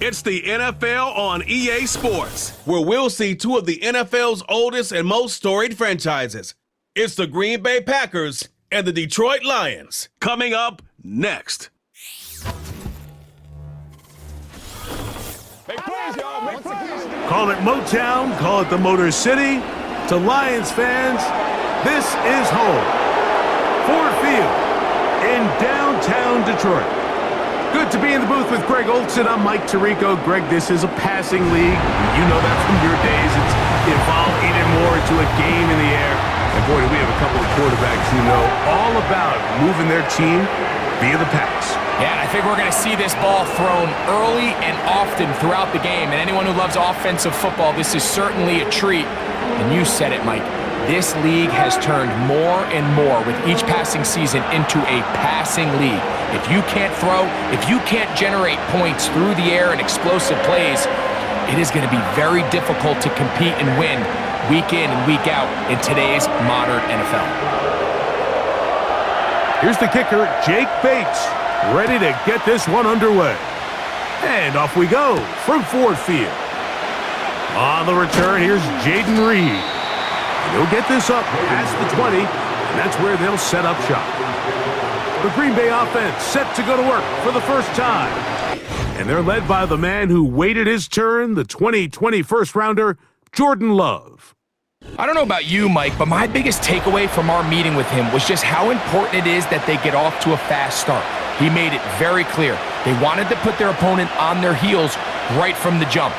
It's the NFL on EA Sports, where we'll see two of the NFL's oldest and most storied franchises. It's the Green Bay Packers and the Detroit Lions. Coming up next. Call it Motown, call it the Motor City. To Lions fans, this is home. Ford Field in downtown Detroit. Good to be in the booth with Greg Olson. I'm Mike Tirico. Greg, this is a passing league. You know that from your days. It's evolved even more into a game in the air. And boy, do we have a couple of quarterbacks who know all about moving their team via the pass. Yeah, and I think we're going to see this ball thrown early and often throughout the game. And anyone who loves offensive football, this is certainly a treat. And you said it, Mike. This league has turned more and more with each passing season into a passing league. If you can't throw, if you can't generate points through the air and explosive plays, it is going to be very difficult to compete and win week in and week out in today's modern NFL. Here's the kicker, Jake Bates, ready to get this one underway. And off we go from Ford Field. On the return, here's Jaden Reed. He'll get this up past the 20, and that's where they'll set up shop. The Green Bay offense set to go to work for the first time. And they're led by the man who waited his turn, the 2020 first-rounder, Jordan Love. I don't know about you, Mike, but my biggest takeaway from our meeting with him was just how important it is that they get off to a fast start. He made it very clear. They wanted to put their opponent on their heels right from the jump.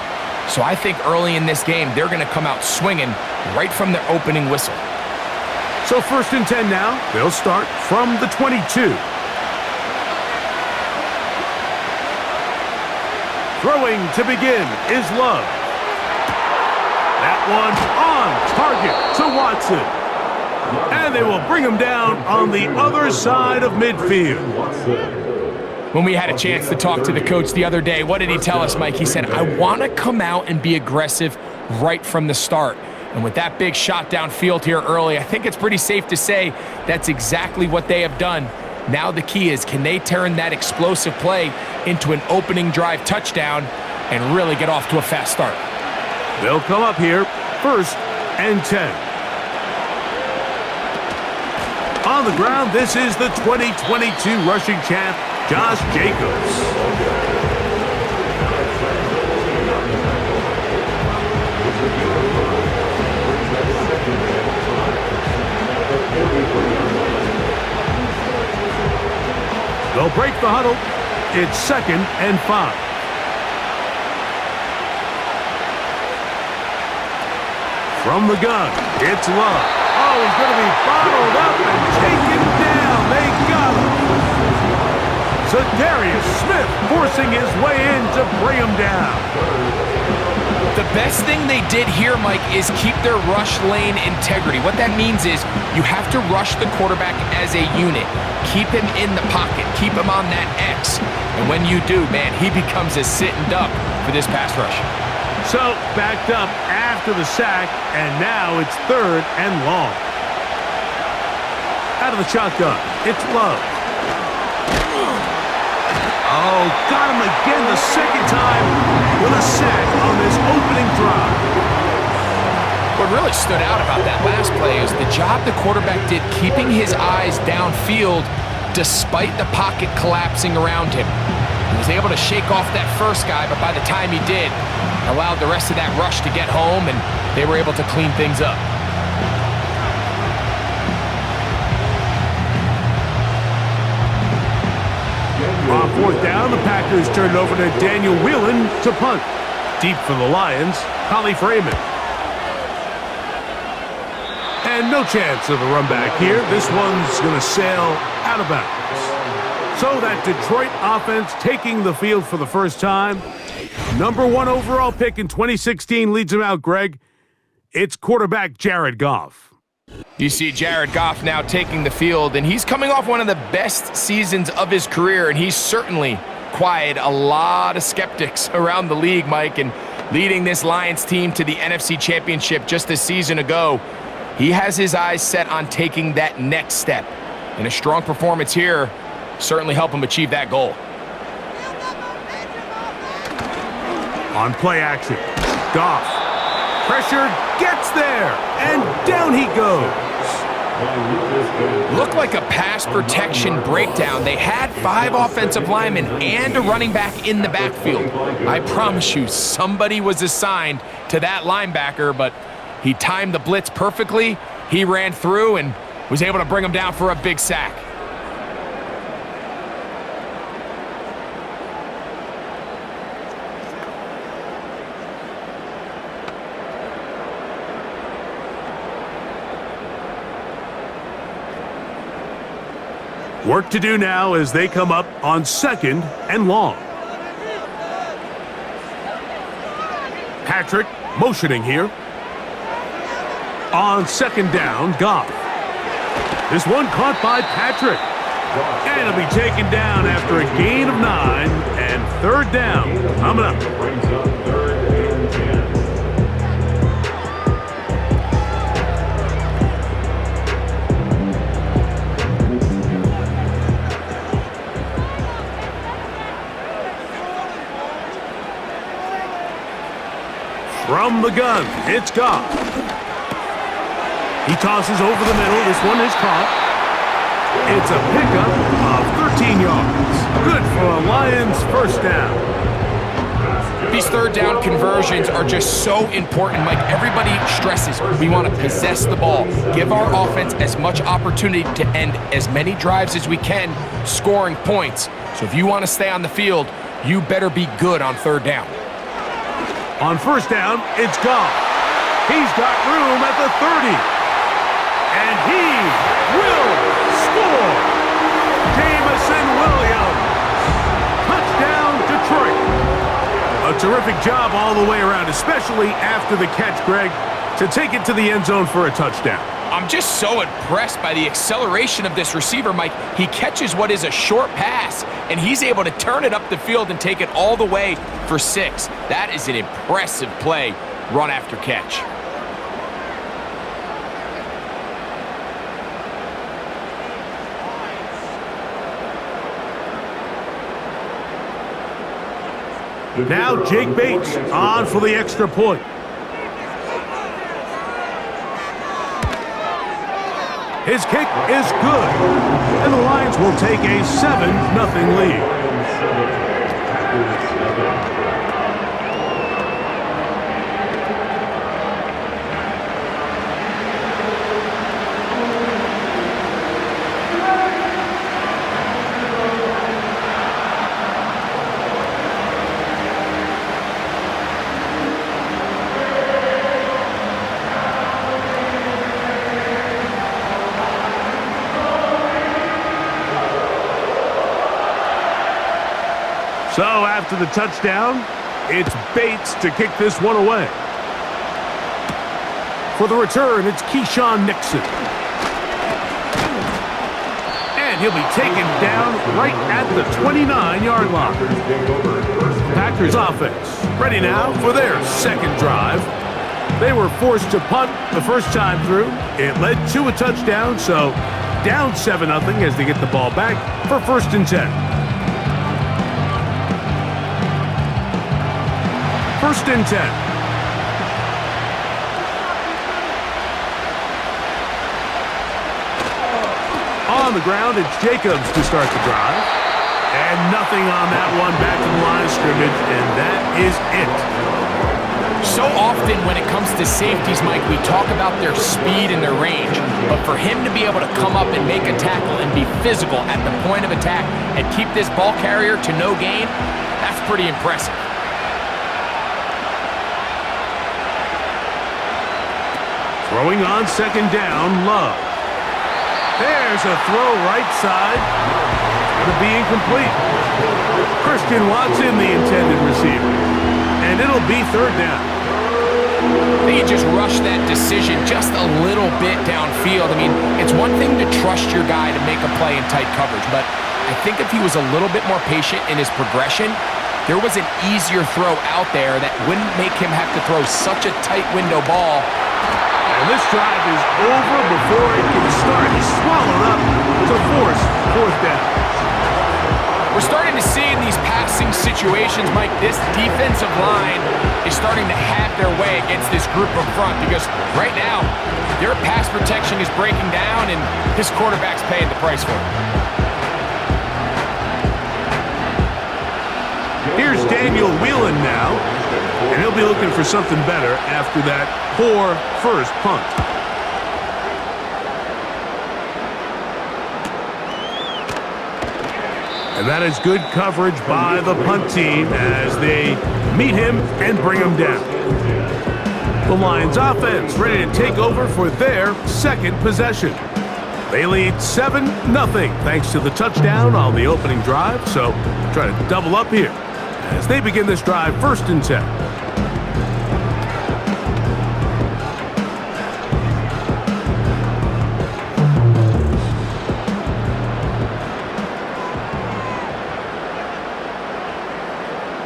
So I think early in this game, they're going to come out swinging right from their opening whistle. So 1st and 10 now. They'll start from the 22. Throwing to begin is Love. That one on target to Watson. And they will bring him down on the other side of midfield. When we had a chance to talk to the coach the other day, what did he tell us, Mike? He said, I want to come out and be aggressive right from the start. And with that big shot downfield here early, I think it's pretty safe to say that's exactly what they have done. Now the key is, can they turn that explosive play into an opening drive touchdown and really get off to a fast start? They'll come up here, 1st and 10. On the ground, this is the 2022 rushing champ, Josh Jacobs. They'll break the huddle. It's 2nd and 5. From the gun, it's Love. Oh, he's going to be bottled up and taken down. They got him. So Darius Smith forcing his way in to bring him down. The best thing they did here, Mike, is keep their rush lane integrity. What that means is you have to rush the quarterback as a unit. Keep him in the pocket. Keep him on that X. And when you do, man, he becomes a sitting duck for this pass rush. So backed up after the sack, and now it's 3rd and long. Out of the shotgun, it's Love. Oh, got him again the 2nd time with a sack on this opening drive. What really stood out about that last play is the job the quarterback did keeping his eyes downfield despite the pocket collapsing around him. He was able to shake off that first guy, but by the time he did, allowed the rest of that rush to get home, and they were able to clean things up. On 4th down, the Packers turn it over to Daniel Whelan to punt. Deep for the Lions, Holly Freeman. And no chance of a run back here. This one's going to sail out of bounds. So that Detroit offense taking the field for the first time. Number 1 overall pick in 2016 leads him out, Greg. It's quarterback Jared Goff. You see Jared Goff now taking the field, and he's coming off one of the best seasons of his career, and he's certainly quieted a lot of skeptics around the league, Mike, and leading this Lions team to the NFC Championship just a season ago. He has his eyes set on taking that next step, and a strong performance here certainly help him achieve that goal. On play action, Goff. Pressure gets there, and down he goes. Looked like a pass protection breakdown. They had 5 offensive linemen and a running back in the backfield. I promise you, somebody was assigned to that linebacker, but he timed the blitz perfectly. He ran through and was able to bring him down for a big sack. Work to do now as they come up on 2nd and long. Patrick motioning here. On 2nd down, Goff. This one caught by Patrick. And it'll be taken down after a gain of 9 and 3rd down. Coming up. From the gun, it's Goff. He tosses over the middle. This one is caught. It's a pickup of 13 yards. Good for a Lions first down. These 3rd down conversions are just so important, Mike. Everybody stresses we want to possess the ball, give our offense as much opportunity to end as many drives as we can, scoring points. So if you want to stay on the field, you better be good on 3rd down. On 1st down, it's Goff. He's got room at the 30. And he will score. Jamison Williams. Touchdown, Detroit. A terrific job all the way around, especially after the catch, Greg, to take it to the end zone for a touchdown. I'm just so impressed by the acceleration of this receiver, Mike. He catches what is a short pass, and he's able to turn it up the field and take it all the way for 6. That is an impressive play, run after catch. Now Jake Bates on for the extra point. His kick is good, and the Lions will take a 7-0 lead. So after the touchdown, it's Bates to kick this one away. For the return, it's Keyshawn Nixon. And he'll be taken down right at the 29-yard line. Packers offense ready now for their 2nd drive. They were forced to punt the first time through. It led to a touchdown, so down 7-0 as they get the ball back for 1st and 10. 1st and 10. On the ground, it's Jacobs to start the drive. And nothing on that one, back to the line of scrimmage, and that is it. So often when it comes to safeties, Mike, we talk about their speed and their range. But for him to be able to come up and make a tackle and be physical at the point of attack and keep this ball carrier to no gain, that's pretty impressive. Throwing on 2nd down, Love. There's a throw right side. It'll be incomplete. Christian Watson, the intended receiver. And it'll be 3rd down. I think he just rushed that decision just a little bit downfield. I mean, it's one thing to trust your guy to make a play in tight coverage, but I think if he was a little bit more patient in his progression, there was an easier throw out there that wouldn't make him have to throw such a tight window ball. And this drive is over before it can start. He's swallowed up to force 4th down. We're starting to see in these past passing situations, Mike, this defensive line is starting to have their way against this group up front because right now, their pass protection is breaking down, and this quarterback's paying the price for it. Here's Daniel Whelan now, and he'll be looking for something better after that poor first punt. And that is good coverage by the punt team as they meet him and bring him down. The Lions offense ready to take over for their second possession. They lead 7-0 thanks to the touchdown on the opening drive, so try to double up here as they begin this drive 1st and 10.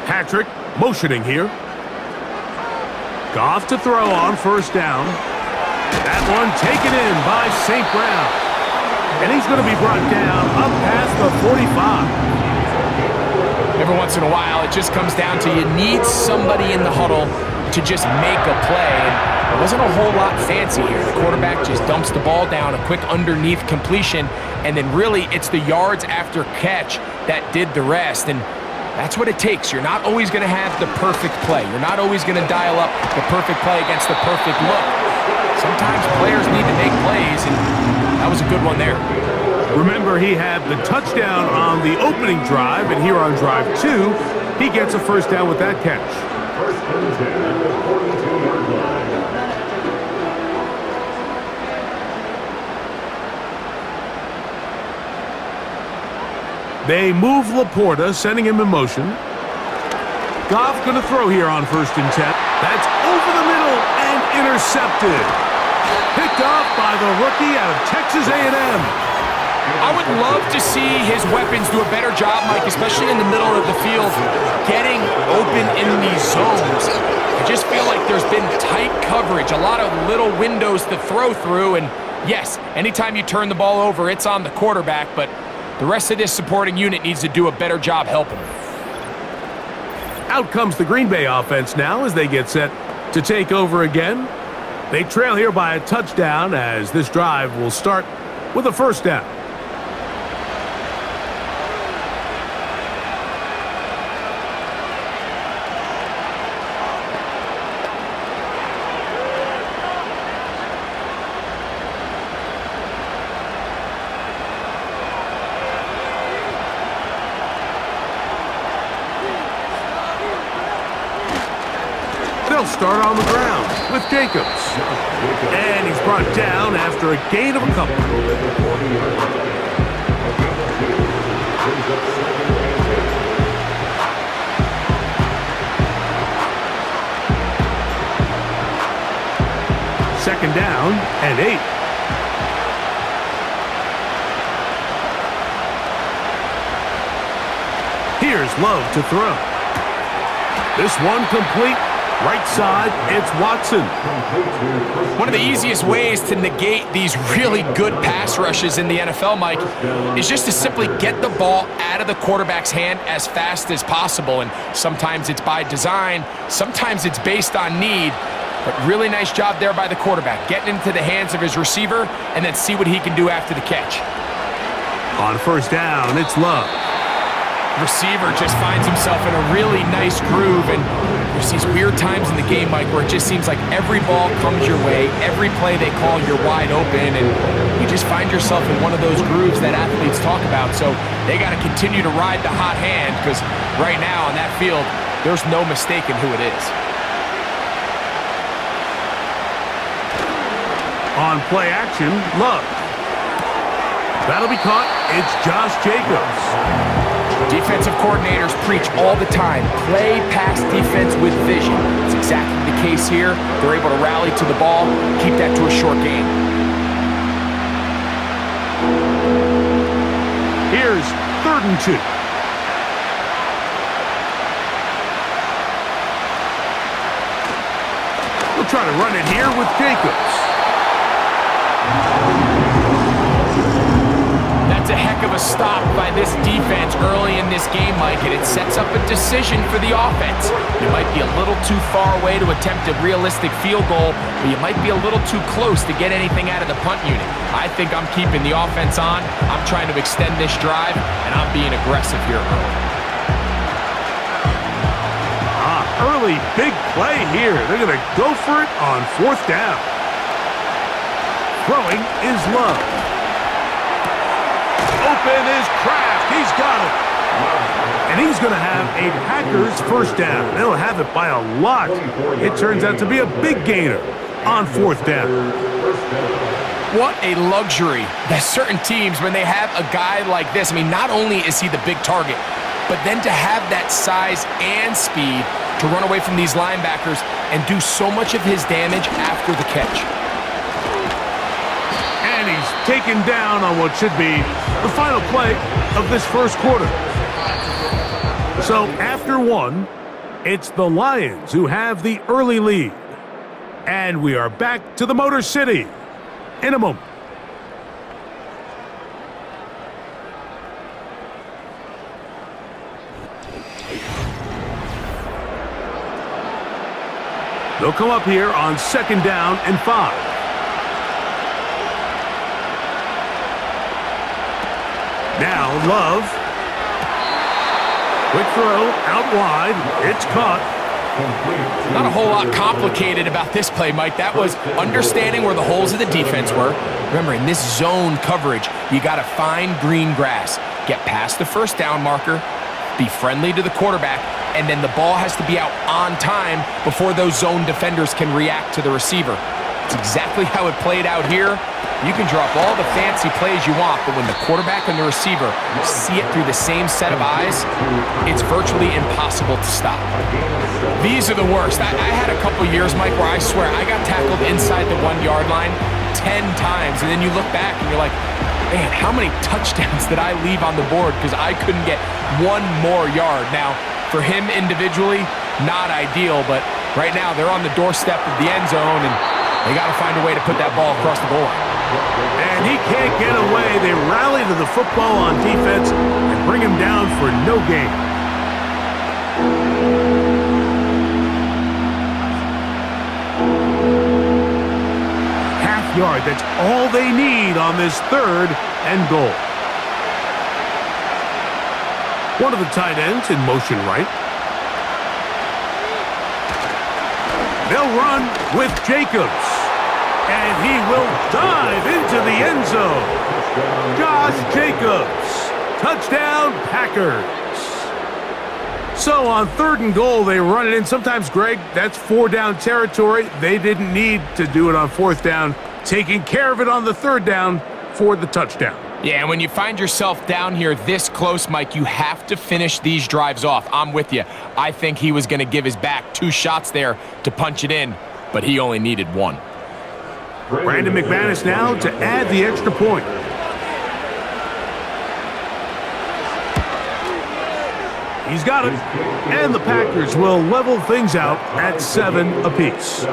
Patrick motioning here. Goff to throw on 1st down. That one taken in by St. Brown. And he's going to be brought down up past the 45. Every once in a while, it just comes down to you need somebody in the huddle to just make a play. And it wasn't a whole lot fancy here. The quarterback just dumps the ball down, a quick underneath completion, and then really it's the yards after catch that did the rest. And that's what it takes. You're not always going to have the perfect play. You're not always going to dial up the perfect play against the perfect look. Sometimes players need to make plays, and that was a good one there. Remember, he had the touchdown on the opening drive, and here on drive 2, he gets a 1st down with that catch. They move Laporta, sending him in motion. Goff going to throw here on 1st and 10. That's over the middle and intercepted. Picked off by the rookie out of Texas A&M. I would love to see his weapons do a better job, Mike, especially in the middle of the field, getting open in these zones. I just feel like there's been tight coverage, a lot of little windows to throw through, and yes, anytime you turn the ball over, it's on the quarterback, but the rest of this supporting unit needs to do a better job helping him. Out comes the Green Bay offense now as they get set to take over again. They trail here by a touchdown as this drive will start with a 1st down. They'll start on the ground with Jacobs. And he's brought down after a gain of a couple. Second down and 8. Here's Love to throw. This one complete. Right side, it's Watson. One of the easiest ways to negate these really good pass rushes in the NFL, Mike, is just to simply get the ball out of the quarterback's hand as fast as possible. And sometimes it's by design, sometimes it's based on need. But really nice job there by the quarterback, getting into the hands of his receiver and then see what he can do after the catch. On 1st down, it's Love. Receiver just finds himself in a really nice groove, and there's these weird times in the game, Mike, where it just seems like every ball comes your way, every play they call, you're wide open, and you just find yourself in one of those grooves that athletes talk about. So they got to continue to ride the hot hand because right now on that field, there's no mistaking who it is. On play action, Love. That'll be caught. It's Josh Jacobs. Defensive coordinators preach all the time, play pass defense with vision. It's exactly the case here. They're able to rally to the ball, keep that to a short game. Here's 3rd and 2. We'll try to run it here with Jacobs. It's a heck of a stop by this defense early in this game, Mike, and it sets up a decision for the offense. You might be a little too far away to attempt a realistic field goal, but you might be a little too close to get anything out of the punt unit. I think I'm keeping the offense on. I'm trying to extend this drive, and I'm being aggressive here early. Early big play here. They're going to go for it on 4th down. Throwing is Love. Open is Kraft. He's got it. And he's going to have a Packers first down. They'll have it by a lot. It turns out to be a big gainer on 4th down. What a luxury that certain teams, when they have a guy like this, I mean, not only is he the big target, but then to have that size and speed to run away from these linebackers and do so much of his damage after the catch. And he's taken down on what should be the final play of this first quarter. So after one, it's the Lions who have the early lead. And we are back to the Motor City in a moment. They'll come up here on 2nd down and 5. Now Love. Quick throw out wide. It's caught. Not a whole lot complicated about this play, Mike. That was understanding where the holes of the defense were. Remember, in this zone coverage, you got to find green grass. Get past the 1st down marker. Be friendly to the quarterback. And then the ball has to be out on time before those zone defenders can react to the receiver. It's exactly how it played out here. You can drop all the fancy plays you want, but when the quarterback and the receiver see it through the same set of eyes, it's virtually impossible to stop. These are the worst. I had a couple years, Mike, where I swear I got tackled inside the 1-yard line 10 times, and then you look back and you're like, man, how many touchdowns did I leave on the board because I couldn't get one more yard? Now, for him individually, not ideal, but right now they're on the doorstep of the end zone, and they got to find a way to put that ball across the goal line. And he can't get away. They rally to the football on defense and bring him down for no gain. Half yard, that's all they need on this 3rd and goal. One of the tight ends in motion right. They'll run with Jacobs. And he will dive into the end zone. Josh Jacobs. Touchdown, Packers. So on 3rd and goal, they run it in. Sometimes, Greg, that's 4-down territory. They didn't need to do it on 4th down. Taking care of it on the 3rd down for the touchdown. Yeah, and when you find yourself down here this close, Mike, you have to finish these drives off. I'm with you. I think he was going to give his back 2 shots there to punch it in, but he only needed 1. Brandin McManus now to add the extra point. He's got it. And the Packers will level things out at 7 apiece.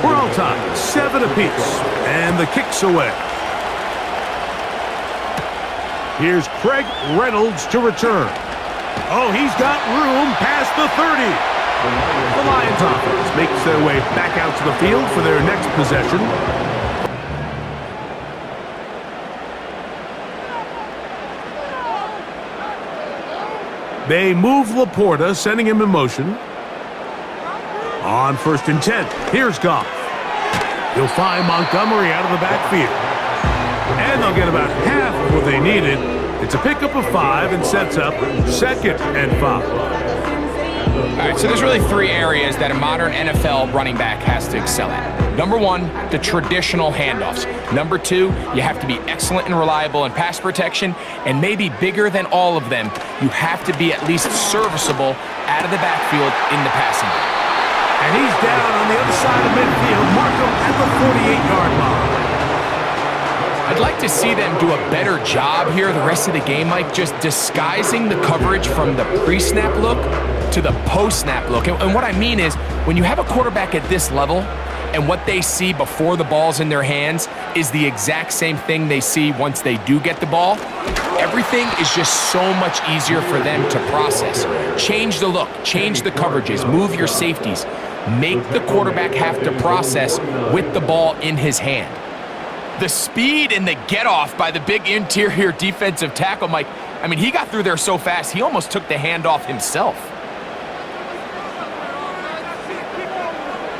We're on top, 7 apiece, and the kick's away. Here's Craig Reynolds to return. Oh, he's got room past the 30. The Lions offense makes their way back out to the field for their next possession. They move Laporta, sending him in motion. On 1st and 10, here's Goff. He'll find Montgomery out of the backfield. And they'll get about half of what they needed. It's a pickup of 5 and sets up 2nd and 5. All right, so there's really three areas that a modern NFL running back has to excel at. Number one, the traditional handoffs. Number two, you have to be excellent and reliable in pass protection, and maybe bigger than all of them, you have to be at least serviceable out of the backfield in the passing game. And he's down on the other side of midfield. Mark him at the 48-yard line. I'd like to see them do a better job here the rest of the game, Mike, just disguising the coverage from the pre-snap look to the post-snap look. And what I mean is, when you have a quarterback at this level, and what they see before the ball's in their hands is the exact same thing they see once they do get the ball, everything is just so much easier for them to process. Change the look, change the coverages, move your safeties. Make the quarterback have to process with the ball in his hand. The speed and the get-off by the big interior defensive tackle, Mike, I mean, he got through there so fast, he almost took the handoff himself.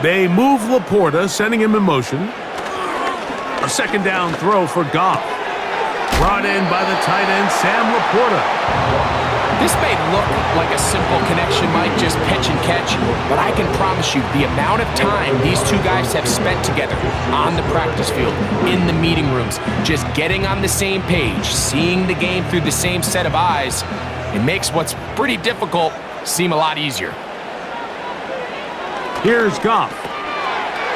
They move Laporta, sending him in motion. A second down throw for Goff. Brought in by the tight end, Sam Laporta. This may look like a simple connection, Mike, just pitch and catch, but I can promise you the amount of time these two guys have spent together on the practice field, in the meeting rooms, just getting on the same page, seeing the game through the same set of eyes, it makes what's pretty difficult seem a lot easier. Here's Goff.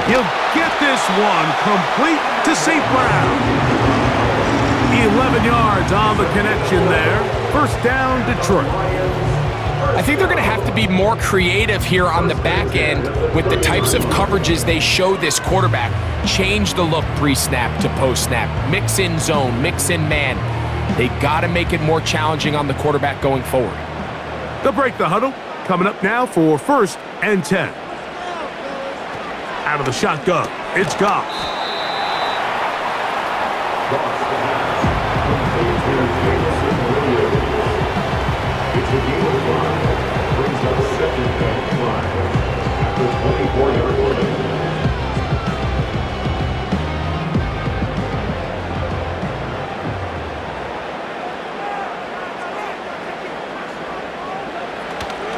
He'll get this one complete to St. Brown. 11 yards on the connection there. First down, Detroit. I think they're going to have to be more creative here on the back end with the types of coverages they show this quarterback. Change the look pre-snap to post-snap. Mix in zone, mix in man. They got to make it more challenging on the quarterback going forward. They'll break the huddle. Coming up now for 1st and 10. Out of the shotgun, it's Goff.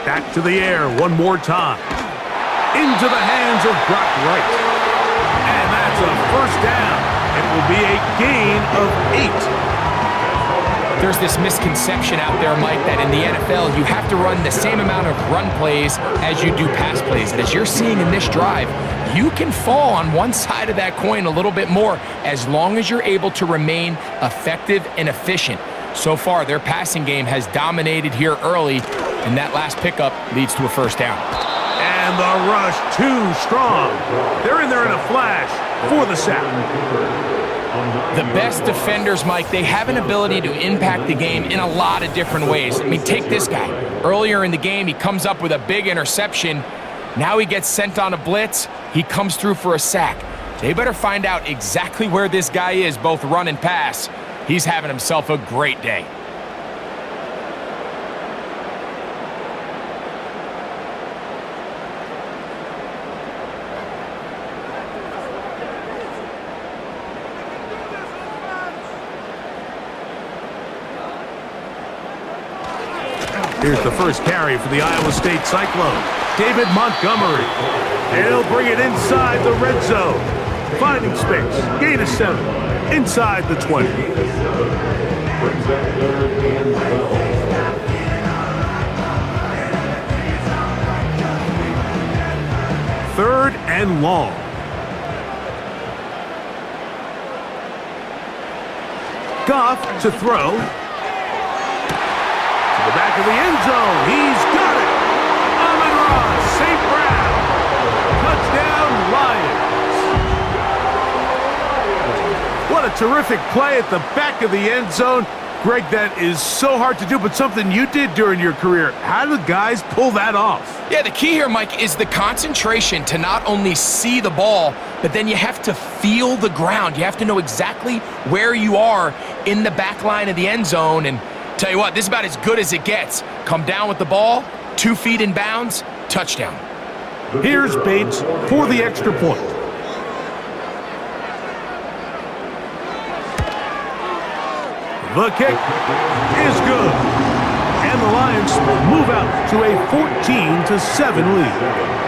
Back to the air one more time. Into the hands of Brock Wright. And that's a first down. It will be a gain of 8. There's this misconception out there, Mike, that in the NFL, you have to run the same amount of run plays as you do pass plays. And as you're seeing in this drive, you can fall on one side of that coin a little bit more as long as you're able to remain effective and efficient. So far, their passing game has dominated here early, and that last pickup leads to a first down. And the rush too strong. They're in there in a flash for the sack. The best defenders, Mike, they have an ability to impact the game in a lot of different ways. I mean, take this guy. Earlier in the game, he comes up with a big interception. Now he gets sent on a blitz. He comes through for a sack. They better find out exactly where this guy is, both run and pass. He's having himself a great day. Here's the first carry for the Iowa State Cyclone, David Montgomery. And he'll bring it inside the red zone. Finding space, gain of 7, inside the 20. Third and long. Goff to throw. The back of the end zone. He's got it. Amon-Ra, St. Brown. Touchdown, Lions. What a terrific play at the back of the end zone. Greg, that is so hard to do, but something you did during your career. How do guys pull that off? Yeah, the key here, Mike, is the concentration to not only see the ball, but then you have to feel the ground. You have to know exactly where you are in the back line of the end zone. And tell you what, this is about as good as it gets. Come down with the ball, 2 feet in bounds, touchdown. Here's Bates for the extra point. The kick is good. and the Lions move out to a 14-7 lead.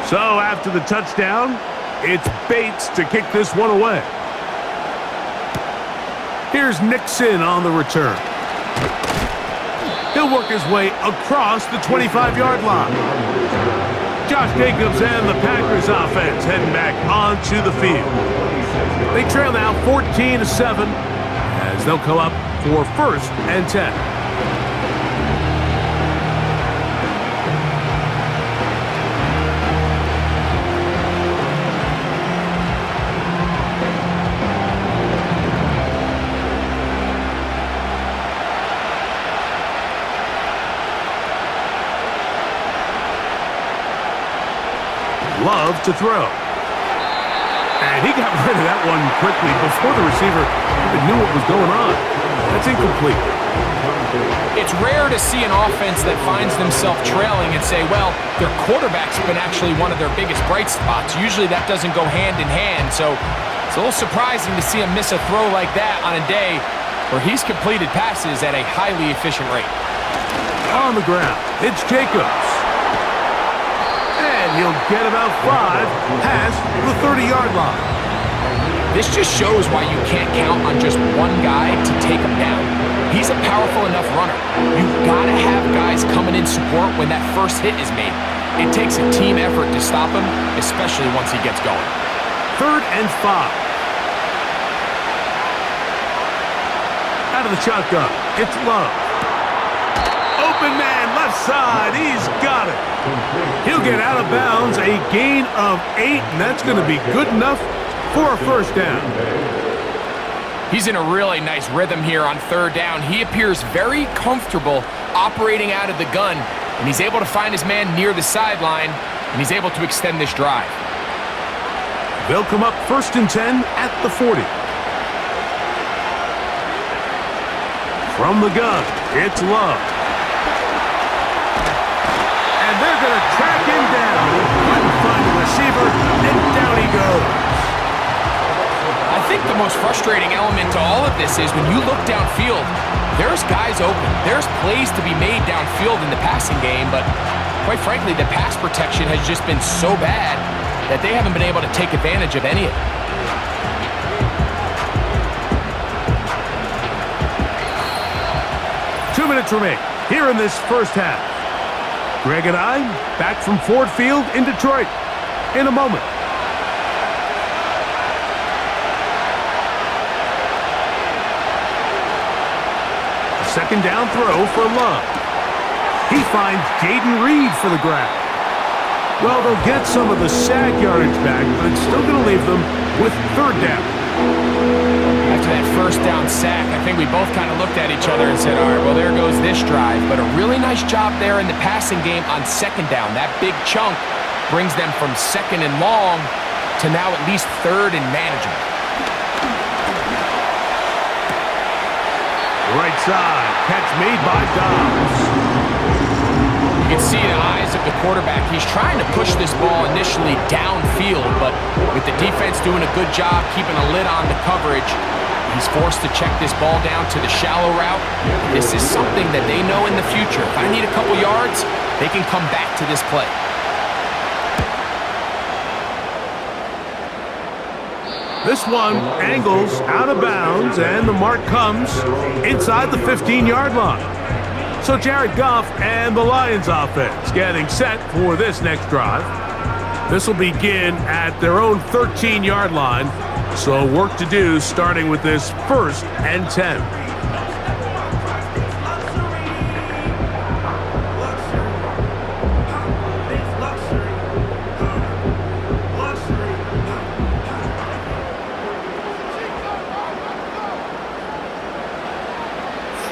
So after the touchdown, it's Bates to kick this one away. Here's Nixon on the return. He'll work his way across the 25-yard line. Josh Jacobs and the Packers offense heading back onto the field. They trail now 14-7 as they'll come up for 1st and 10. Love to throw. And he got rid of that one quickly before the receiver even knew what was going on. That's incomplete. It's rare to see an offense that finds themselves trailing and say, well, their quarterback's been actually one of their biggest bright spots. Usually that doesn't go hand in hand, so it's a little surprising to see him miss a throw like that on a day where he's completed passes at a highly efficient rate. On the ground, it's Jacobs. And he'll get about 5 past the 30-yard line. This just shows why you can't count on just one guy to take him down. He's a powerful enough runner. You've got to have guys coming in support when that first hit is made. It takes a team effort to stop him, especially once he gets going. 3rd and 5. Out of the shotgun, it's Love. Open man, left side, he's got it. He'll get out of bounds, a gain of 8, and that's going to be good enough for a 1st down. He's in a really nice rhythm here on 3rd down. He appears very comfortable operating out of the gun, and he's able to find his man near the sideline, and he's able to extend this drive. They'll come up 1st and 10 at the 40. From the gun, it's Love. And they're going to track him down. Couldn't find the receiver, and down he goes. I think the most frustrating element to all of this is when you look downfield, there's guys open. There's plays to be made downfield in the passing game, but quite frankly, the pass protection has just been so bad that they haven't been able to take advantage of any of it. 2 minutes remain here in this 1st half. Greg and I back from Ford Field in Detroit in a moment. A 2nd down throw for Love. He finds Jaden Reed for the grab. Well, they'll get some of the sack yardage back, but it's still going to leave them with 3rd down. After that 1st down sack, I think we both kind of looked at each other and said, all right, well, there goes this drive. But a really nice job there in the passing game on 2nd down. That big chunk brings them from 2nd and long to now at least 3rd and manageable. Right side, catch made by Dobbs. You can see the eyes of the quarterback. He's trying to push this ball initially downfield, but with the defense doing a good job keeping a lid on the coverage, he's forced to check this ball down to the shallow route. This is something that they know in the future. If I need a couple yards, they can come back to this play. This one angles out of bounds, and the mark comes inside the 15-yard line. So Jared Goff and the Lions offense getting set for this next drive. This will begin at their own 13-yard line. So work to do starting with this 1st and 10.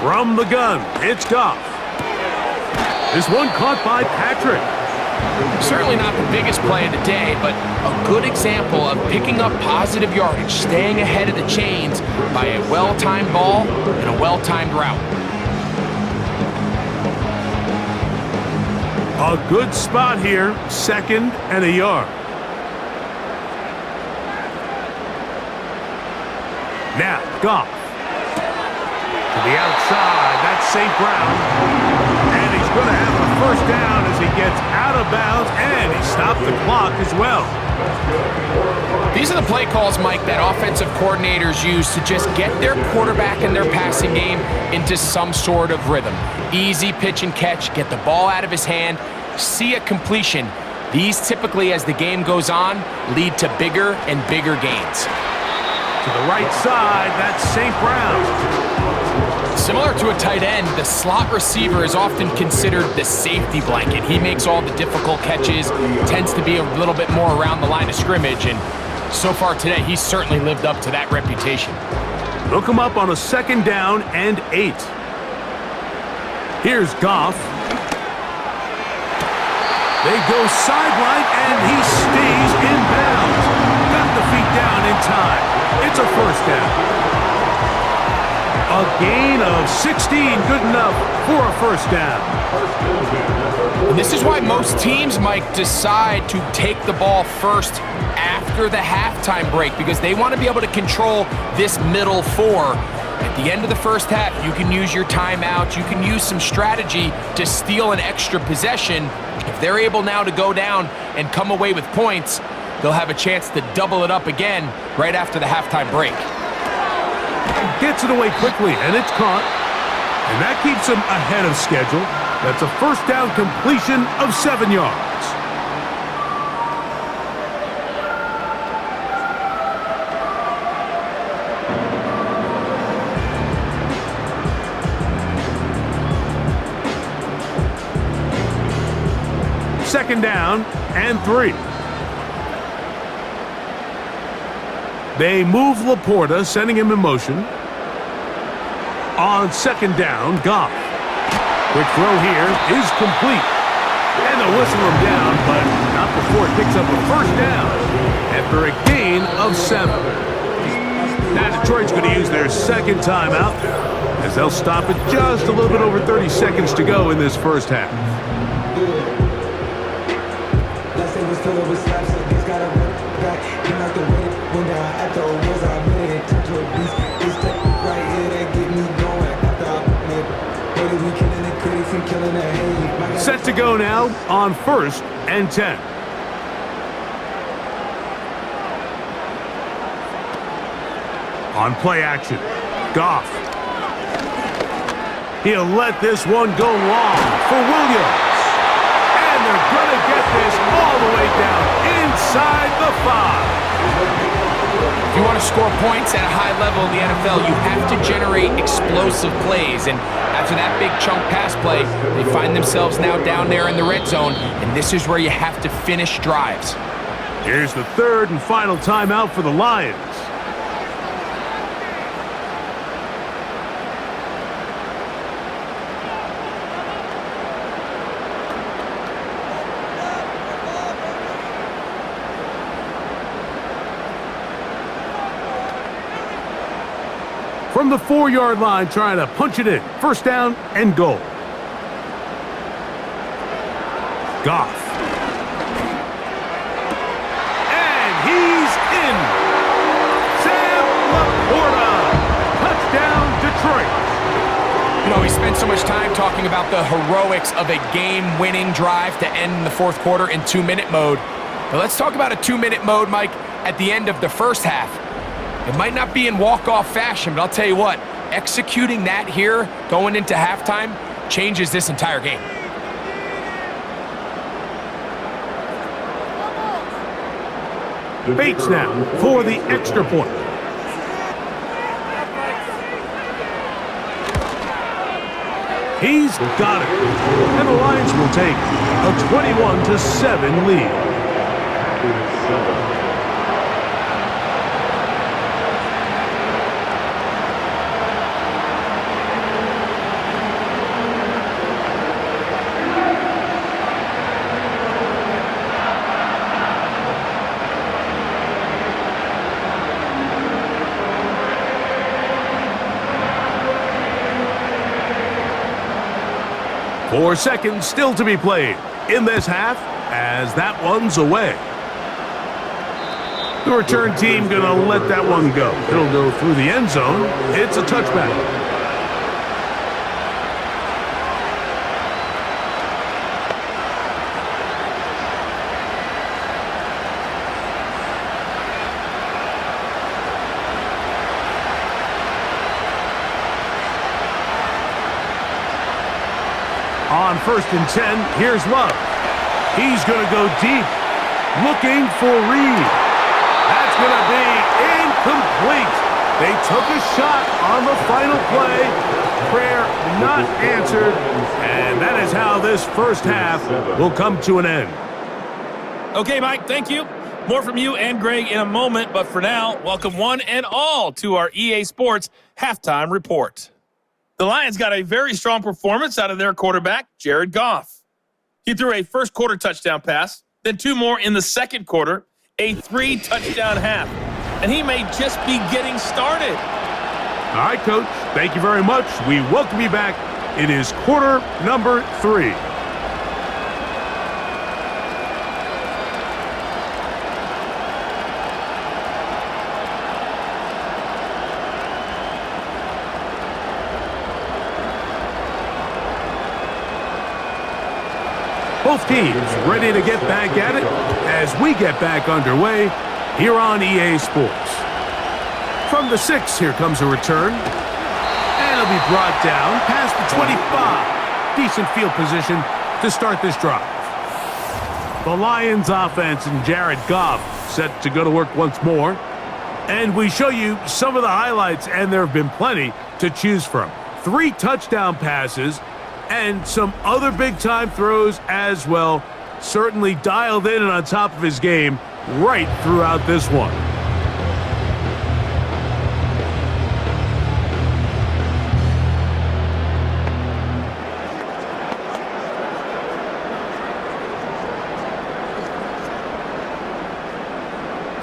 From the gun, it's Goff. This one caught by Patrick. Certainly not the biggest play of the day, but a good example of picking up positive yardage, staying ahead of the chains by a well-timed ball and a well-timed route. A good spot here, 2nd and a yard. Now, Goff. To the outside, that's St. Brown. And he's going to have a first down as he gets out of bounds, and he stopped the clock as well. These are the play calls, Mike, that offensive coordinators use to just get their quarterback and their passing game into some sort of rhythm. Easy pitch and catch, get the ball out of his hand, see a completion. These typically, as the game goes on, lead to bigger and bigger gains. To the right side, that's St. Brown. Similar to a tight end, the slot receiver is often considered the safety blanket. He makes all the difficult catches, tends to be a little bit more around the line of scrimmage, and so far today, he's certainly lived up to that reputation. Look him up on a 2nd down and 8. Here's Goff. They go sideline, and he stays in bounds. Got the feet down in time. It's a first down. A gain of 16, good enough for a first down. And this is why most teams, Mike, decide to take the ball first after the halftime break, because they want to be able to control this middle 4. At the end of the first half, you can use your timeout, you can use some strategy to steal an extra possession. If they're able now to go down and come away with points, they'll have a chance to double it up again right after the halftime break. Gets it away quickly, and it's caught. And that keeps him ahead of schedule. That's a first down completion of 7 yards. Second down and 3. They move Laporta, sending him in motion. On 2nd down, Goff. Quick throw here is complete. And they'll whistle him down, but not before it picks up a first down after a gain of 7. Now Detroit's going to use their 2nd timeout as they'll stop it just a little bit over 30 seconds to go in this first half. Set to go now on 1st and 10. On play action, Goff. He'll let this one go long for Williams. And they're going to get this all the way down inside the 5. If you want to score points at a high level in the NFL, you have to generate explosive plays. And after that big chunk pass play, they find themselves now down there in the red zone, and this is where you have to finish drives. Here's the 3rd and final timeout for the Lions. From the 4-yard line, trying to punch it in. First down and goal. Goff. And he's in. Sam Laporta. Touchdown, Detroit. You know, we spent so much time talking about the heroics of a game-winning drive to end the 4th quarter in 2-minute mode. But let's talk about a 2-minute mode, Mike, at the end of the first half. It might not be in walk-off fashion, but I'll tell you what, executing that here going into halftime changes this entire game. Bates now for the extra point. He's got it. And the Lions will take a 21-7 lead. 4 seconds still to be played in this half as that one's away. The return team going to let that one go. It'll go through the end zone. It's a touchback. On 1st and 10, here's Love. He's going to go deep, looking for Reed. That's going to be incomplete. They took a shot on the final play. Prayer not answered, and that is how this first half will come to an end. Okay, Mike, thank you. More from you and Greg in a moment, but for now, welcome one and all to our EA Sports Halftime Report. The Lions got a very strong performance out of their quarterback, Jared Goff. He threw a first quarter touchdown pass, then 2 more in the second quarter, a 3-touchdown half. And he may just be getting started. All right, Coach. Thank you very much. We welcome you back. It is quarter number 3. Both teams ready to get back at it as we get back underway here on EA Sports. From the 6, here comes a return. And it'll be brought down past the 25. Decent field position to start this drive. The Lions offense and Jared Goff set to go to work once more. And we show you some of the highlights, and there have been plenty to choose from. 3 touchdown passes and some other big-time throws as well. Certainly dialed in and on top of his game right throughout this one.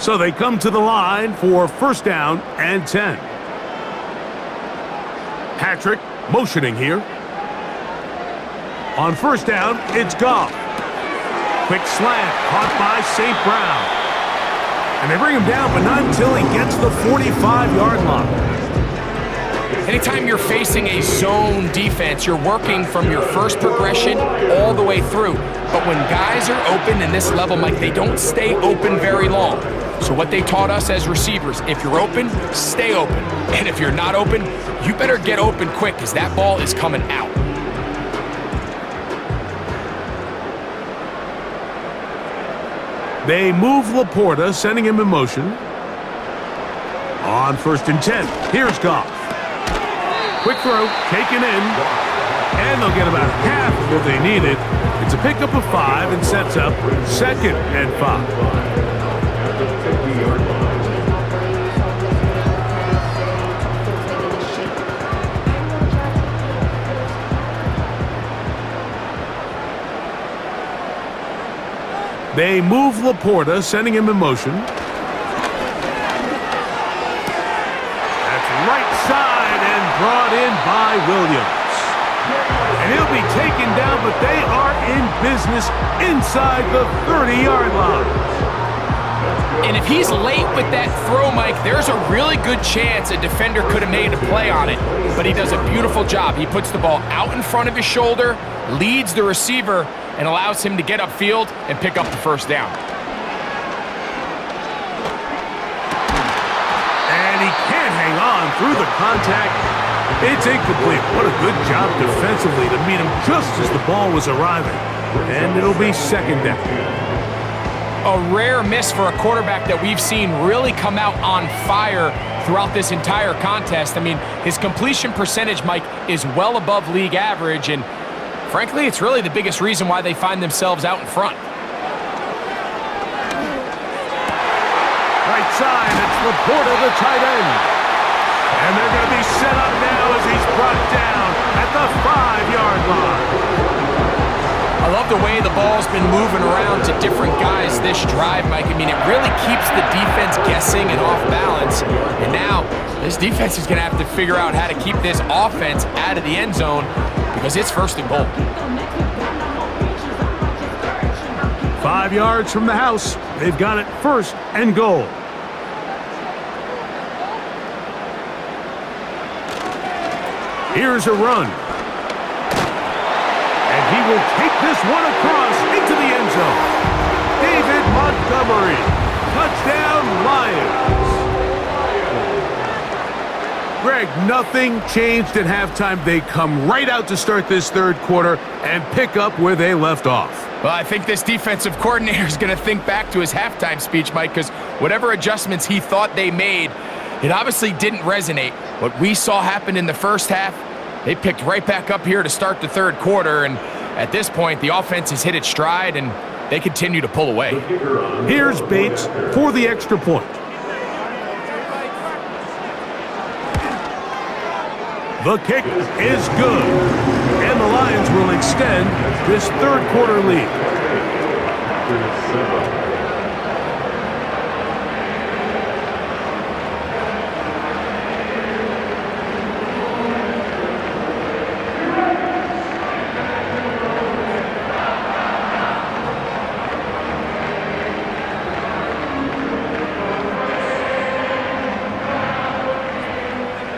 So they come to the line for 1st down and 10. Patrick motioning here. On 1st down, it's Goff. Quick slant, caught by St. Brown. And they bring him down, but not until he gets the 45-yard line. Anytime you're facing a zone defense, you're working from your first progression all the way through. But when guys are open in this level, Mike, they don't stay open very long. So what they taught us as receivers, if you're open, stay open. And if you're not open, you better get open quick because that ball is coming out. They move Laporta, sending him in motion. On 1st and 10, here's Goff. Quick throw, taken in, and they'll get about half of what they needed. It's a pickup of 5 and sets up 2nd and 5. They move Laporta, sending him in motion. That's right side and brought in by Williams. And he'll be taken down, but they are in business inside the 30-yard line. And if he's late with that throw, Mike, there's a really good chance a defender could have made a play on it. But he does a beautiful job. He puts the ball out in front of his shoulder, leads the receiver, and allows him to get upfield and pick up the 1st down. And he can't hang on through the contact. It's incomplete. What a good job defensively to meet him just as the ball was arriving. And it'll be 2nd down. A rare miss for a quarterback that we've seen really come out on fire throughout this entire contest. I mean, his completion percentage, Mike, is well above league average, and frankly, it's really the biggest reason why they find themselves out in front. Right side, it's Laporta, the tight end. And they're going to be set up now as he's brought down at the 5-yard line. I love the way the ball's been moving around to different guys this drive, Mike. I mean, it really keeps the defense guessing and off balance. And now, this defense is going to have to figure out how to keep this offense out of the end zone because it's 1st and goal. 5 yards from the house. They've got it 1st and goal. Here's a run. And he will take this one across into the end zone. David Montgomery. Touchdown, Lions. Greg, nothing changed at halftime. They come right out to start this 3rd quarter and pick up where they left off. Well, I think this defensive coordinator is going to think back to his halftime speech, Mike, because whatever adjustments he thought they made, it obviously didn't resonate. What we saw happen in the first half, they picked right back up here to start the 3rd quarter, and at this point, the offense has hit its stride, and they continue to pull away. Here's Bates for the extra point. The kick is good, and the Lions will extend this 3rd quarter lead.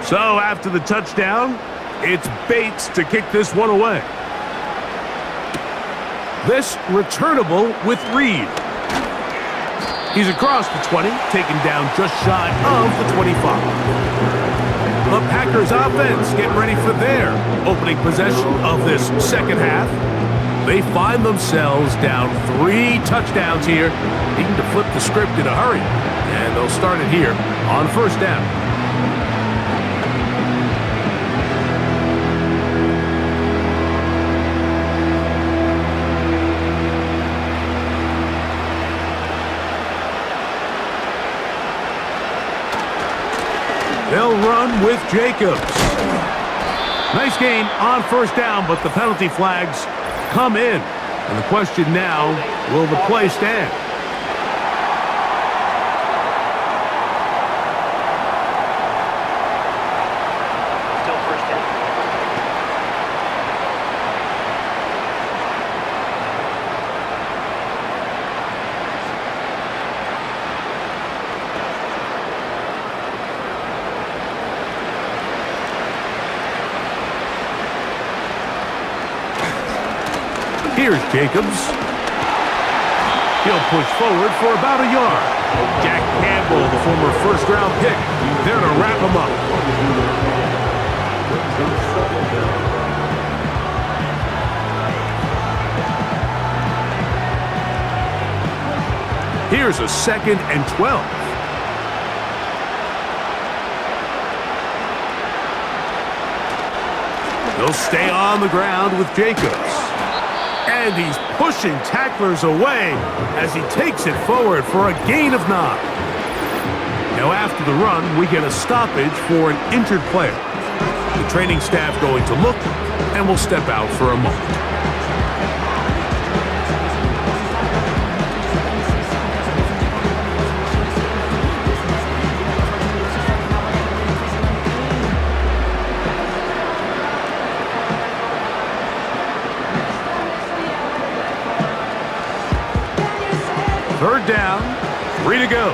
So after the touchdown, it's Bates to kick this one away. This returnable with Reed. He's across the 20, taken down just shy of the 25. The Packers offense getting ready for their opening possession of this 2nd half. They find themselves down 3 touchdowns here, needing to flip the script in a hurry. And they'll start it here on 1st down. They'll run with Jacobs. Nice gain on 1st down, but the penalty flags come in. And the question now, will the play stand? Still 1st down. Here's Jacobs. He'll push forward for about a yard. Jack Campbell, the former 1st-round pick, there to wrap him up. Here's a 2nd and 12. They'll stay on the ground with Jacobs. And he's pushing tacklers away as he takes it forward for a gain of 9. Now after the run, we get a stoppage for an injured player. The training staff going to look and will step out for a moment. Third down, 3 to go.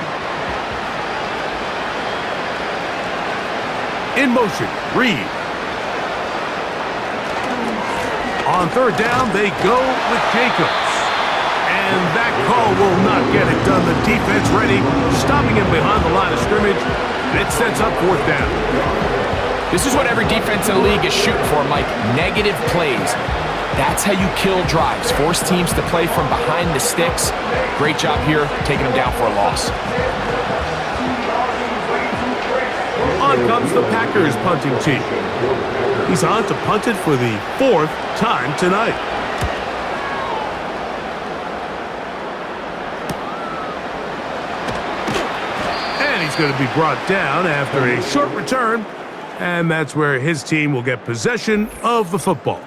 In motion, Reed. On 3rd down, they go with Jacobs. And that call will not get it done. The defense ready, stopping him behind the line of scrimmage. And it sets up 4th down. This is what every defense in the league is shooting for, Mike. Negative plays. That's how you kill drives. Force teams to play from behind the sticks. Great job here, taking them down for a loss. On comes the Packers punting team. He's on to punt it for the 4th time tonight. And he's going to be brought down after a short return. And that's where his team will get possession of the football.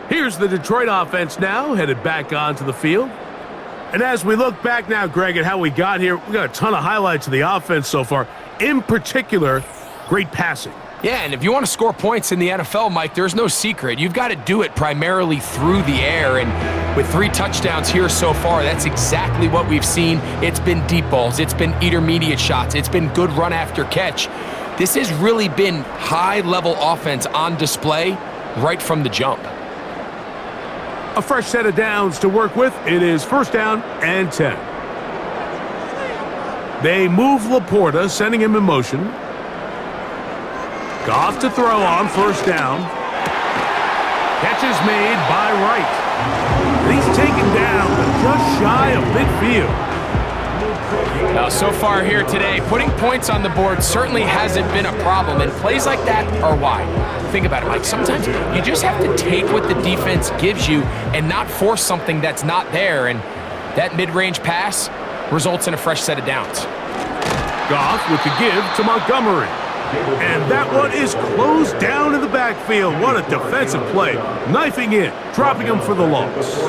Here's the Detroit offense now, headed back onto the field. And as we look back now, Greg, at how we got here, we got a ton of highlights of the offense so far. In particular, great passing. Yeah, and if you want to score points in the NFL, Mike, there's no secret. You've got to do it primarily through the air, and with 3 touchdowns here so far, that's exactly what we've seen. It's been deep balls. It's been intermediate shots. It's been good run after catch. This has really been high-level offense on display right from the jump. A fresh set of downs to work with. It is 1st down and 10. They move Laporta, sending him in motion. Goff to throw on 1st down. Catch is made by Wright. And he's taken down just shy of midfield. Now, so far here today, putting points on the board certainly hasn't been a problem, and plays like that are why. Think about it, Mike. Sometimes you just have to take what the defense gives you and not force something that's not there, and that mid-range pass results in a fresh set of downs. Goff with the give to Montgomery. And that one is closed down in the backfield. What a defensive play. Knifing in, dropping him for the loss.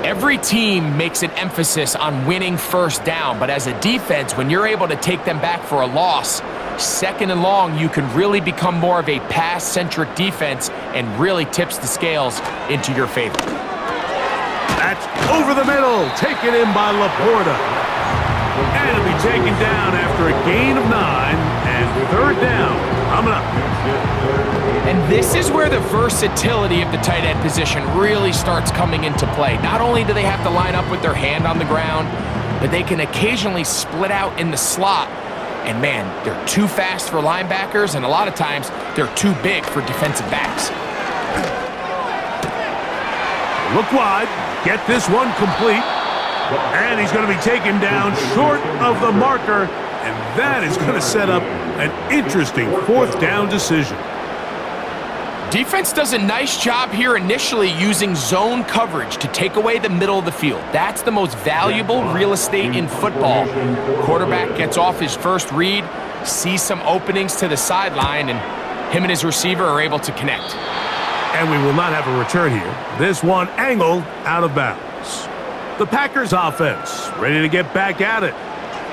Every team makes an emphasis on winning 1st down, but as a defense, when you're able to take them back for a loss, 2nd and long, you can really become more of a pass-centric defense and really tips the scales into your favor. That's over the middle, taken in by Laporta. And it'll be taken down after a gain of 9, and 3rd down coming up. And this is where the versatility of the tight end position really starts coming into play. Not only do they have to line up with their hand on the ground, but they can occasionally split out in the slot. And man, they're too fast for linebackers, and a lot of times they're too big for defensive backs. Look wide, get this one complete. And he's going to be taken down short of the marker, and that is going to set up an interesting 4th down decision. Defense does a nice job here initially using zone coverage to take away the middle of the field. That's the most valuable real estate in football. Quarterback gets off his first read, sees some openings to the sideline, and him and his receiver are able to connect. And we will not have a return here. This one angled out of bounds. The Packers offense ready to get back at it.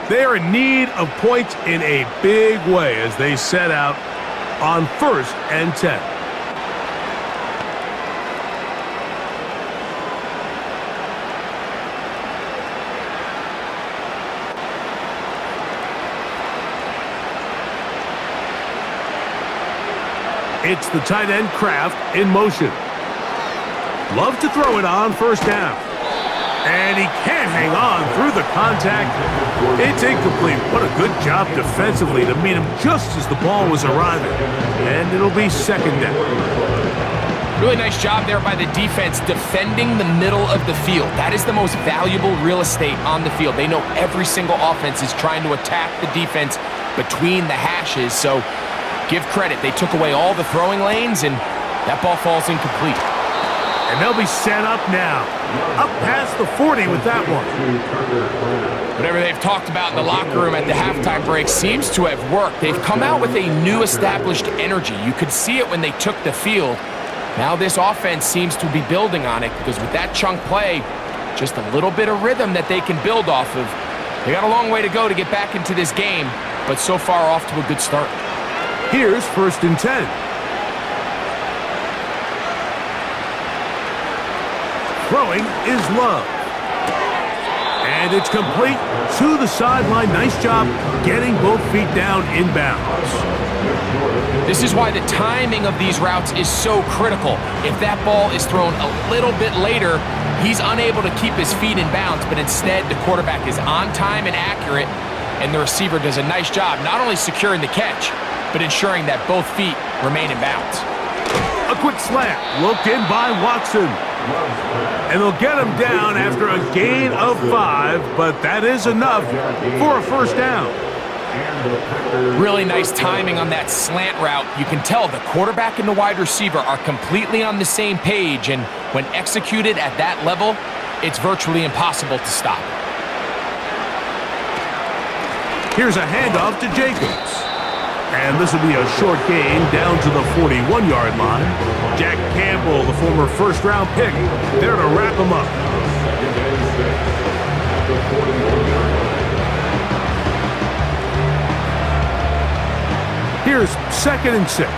They are in need of points in a big way as they set out on 1st and 10. It's the tight end Kraft in motion. Love to throw it on 1st down. And he can't hang on through the contact. It's incomplete. What a good job defensively to meet him just as the ball was arriving. And it'll be 2nd down. Really nice job there by the defense defending the middle of the field. That is the most valuable real estate on the field. They know every single offense is trying to attack the defense between the hashes. So give credit. They took away all the throwing lanes, and that ball falls incomplete. And they'll be set up now. Up past the 40 with that one. Whatever they've talked about in the locker room at the halftime break seems to have worked. They've come out with a new established energy. You could see it when they took the field. Now this offense seems to be building on it because with that chunk play, just a little bit of rhythm that they can build off of. They got a long way to go to get back into this game, but so far off to a good start. Here's 1st and 10. Throwing is Love. And it's complete to the sideline. Nice job getting both feet down inbounds. This is why the timing of these routes is so critical. If that ball is thrown a little bit later, he's unable to keep his feet in bounds, but instead the quarterback is on time and accurate, and the receiver does a nice job not only securing the catch, but ensuring that both feet remain in bounds. A quick slant, looked in by Watson. And they'll get him down after a gain of 5, but that is enough for a 1st down. Really nice timing on that slant route. You can tell the quarterback and the wide receiver are completely on the same page, and when executed at that level, it's virtually impossible to stop. Here's a handoff to Jacobs. And this will be a short gain down to the 41-yard line. Jack Campbell, the former 1st-round pick, there to wrap him up. Here's 2nd and 6.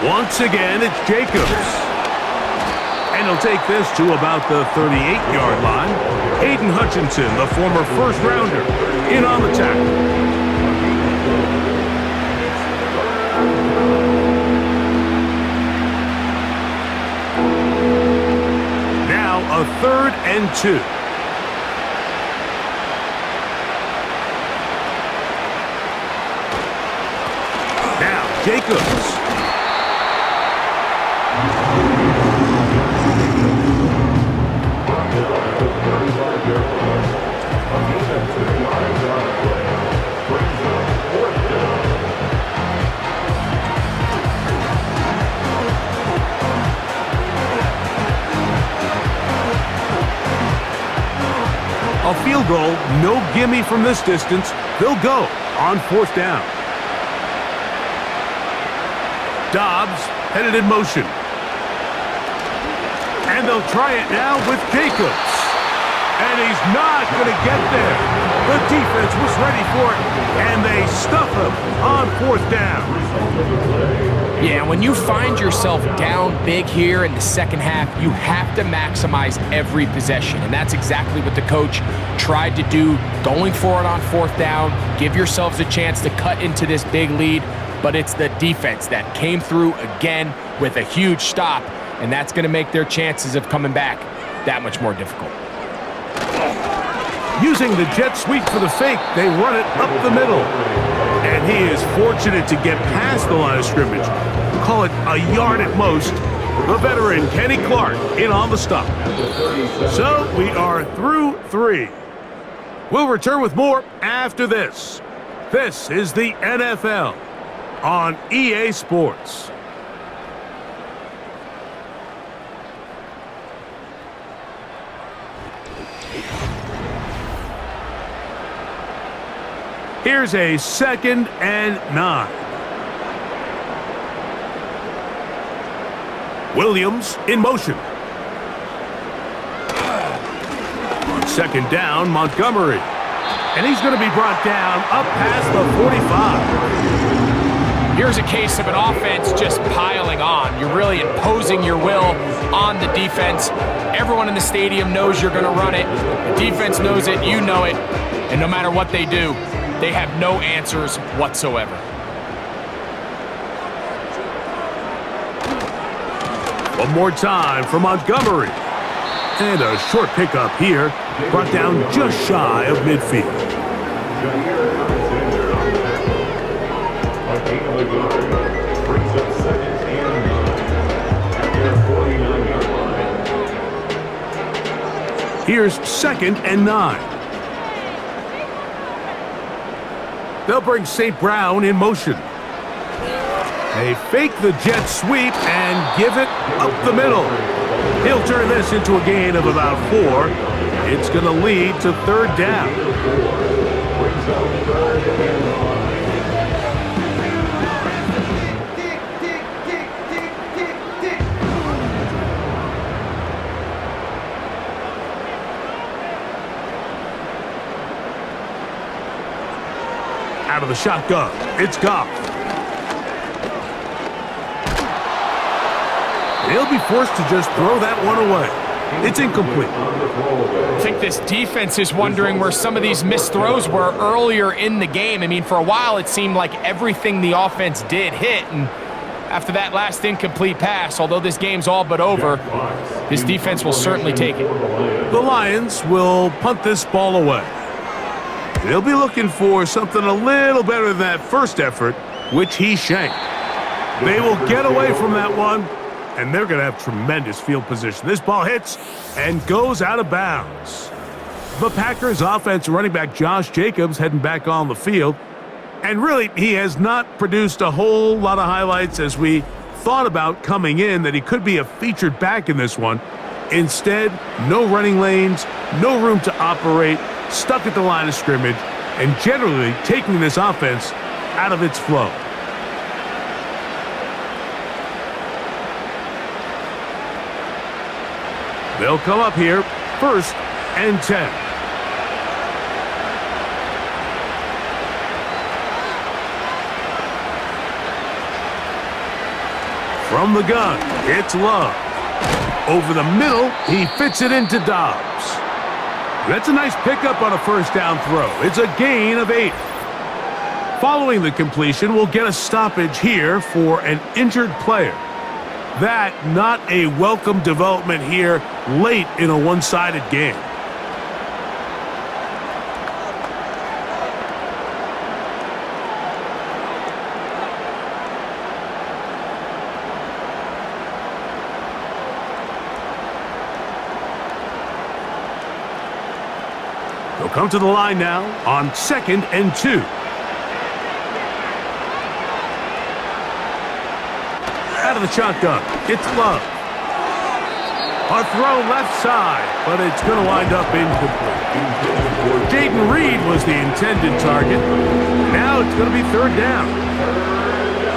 Once again, it's Jacobs. And he'll take this to about the 38-yard line. Aiden Hutchinson, the former first-rounder, in on the tackle. Now a 3rd and 2. Now Jacobs. A field goal, no gimme from this distance. They'll go on 4th down. Dobbs headed in motion. And they'll try it now with Jacobs. And he's not going to get there. The defense was ready for it, and they stuff him on 4th down. Yeah, when you find yourself down big here in the second half, you have to maximize every possession. And that's exactly what the coach tried to do, going for it on 4th down. Give yourselves a chance to cut into this big lead. But it's the defense that came through again with a huge stop. And that's going to make their chances of coming back that much more difficult. Using the jet sweep for the fake, they run it up the middle. And he is fortunate to get past the line of scrimmage. Call it a yard at most. The veteran, Kenny Clark, in on the stop. So we are through 3. We'll return with more after this. This is the NFL on EA Sports. Here's a 2nd and 9. Williams in motion. On 2nd down, Montgomery. And he's going to be brought down up past the 45. Here's a case of an offense just piling on. You're really imposing your will on the defense. Everyone in the stadium knows you're going to run it. The defense knows it, you know it. And no matter what they do, they have no answers whatsoever. One more time for Montgomery. And a short pickup here, brought down just shy of midfield. Here's 2nd and 9. They'll bring St. Brown in motion. They fake the jet sweep and give it up the middle. He'll turn this into a gain of about 4. It's going to lead to 3rd down. Out of the shotgun, it's Goff. He'll be forced to just throw that one away. It's incomplete. I think this defense is wondering where some of these missed throws were earlier in the game. I mean, for a while it seemed like everything the offense did hit, and after that last incomplete pass, although this game's all but over, this defense will certainly take it. The Lions will punt this ball away. They'll be looking for something a little better than that first effort, which he shanked. They will get away from that one, and they're going to have tremendous field position. This ball hits and goes out of bounds. The Packers offense running back Josh Jacobs heading back on the field. And really, he has not produced a whole lot of highlights as we thought about coming in, that he could be a featured back in this one. Instead, no running lanes, no room to operate, stuck at the line of scrimmage, and generally taking this offense out of its flow. They'll come up here, 1st and 10. From the gun, it's Love. Over the middle, he fits it into Dobbs. That's a nice pickup on a first down throw. It's a gain of 8. Following the completion, we'll get a stoppage here for an injured player. That not a welcome development here late in a one-sided game. They'll come to the line now on 2nd and 2. Out of the shotgun, it's Love. A throw left side, but it's going to wind up incomplete. Jaden Reed was the intended target. Now it's going to be 3rd down.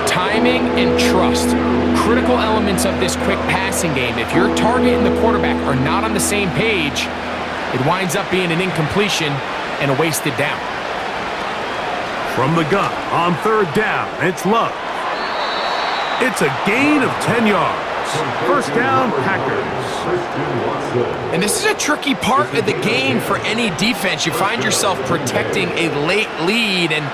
Timing and trust, critical elements of this quick passing game. If your target and the quarterback are not on the same page, it winds up being an incompletion and a wasted down. From the gun on 3rd down, it's Love. It's a gain of 10 yards. First down, Packers. And this is a tricky part of the game for any defense. You find yourself protecting a late lead, and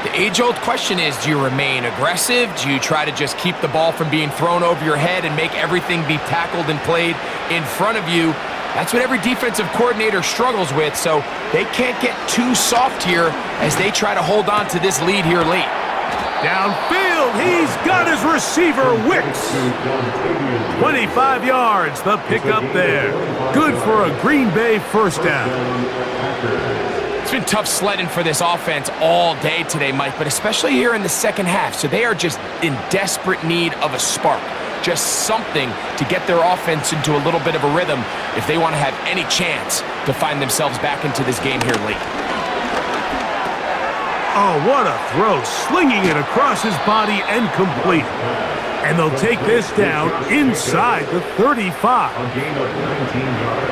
the age-old question is, do you remain aggressive? Do you try to just keep the ball from being thrown over your head and make everything be tackled and played in front of you? That's what every defensive coordinator struggles with, so they can't get too soft here as they try to hold on to this lead here late. Downfield, he's got his receiver, Wicks. 25 yards, the pickup there. Good for a Green Bay first down. It's been tough sledding for this offense all day today, Mike, but especially here in the second half. So they are just in desperate need of a spark. Just something to get their offense into a little bit of a rhythm if they want to have any chance to find themselves back into this game here late. Oh, what a throw. Slinging it across his body and complete. And they'll take this down inside the 35.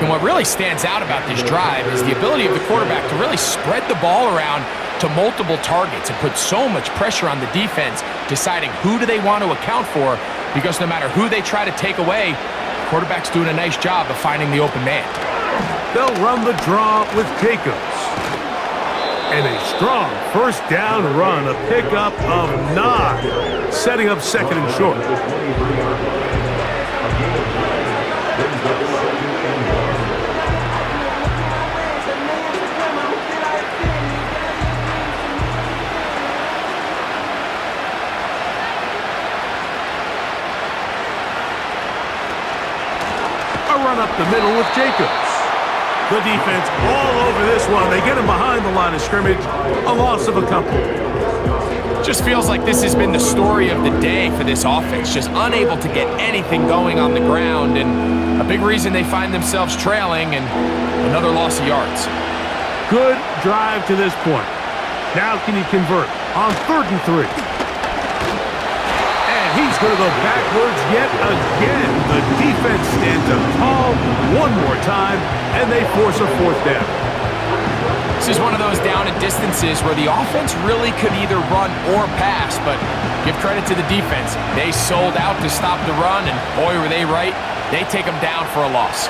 And what really stands out about this drive is the ability of the quarterback to really spread the ball around to multiple targets and put so much pressure on the defense, deciding who do they want to account for, because no matter who they try to take away, the quarterback's doing a nice job of finding the open man. They'll run the draw with Jacobs. And a strong first down run, a pickup of 9, setting up 2nd and short. A run up the middle with Jacobs. The defense all over this one. They get him behind the line of scrimmage. A loss of a couple. Just feels like this has been the story of the day for this offense. Just unable to get anything going on the ground. And a big reason they find themselves trailing and another loss of yards. Good drive to this point. Now can you convert on 3rd and 3? He's going to go backwards yet again. The defense stands up tall one more time, and they force a 4th down. This is one of those down and distances where the offense really could either run or pass, but give credit to the defense. They sold out to stop the run, and boy, were they right. They take them down for a loss.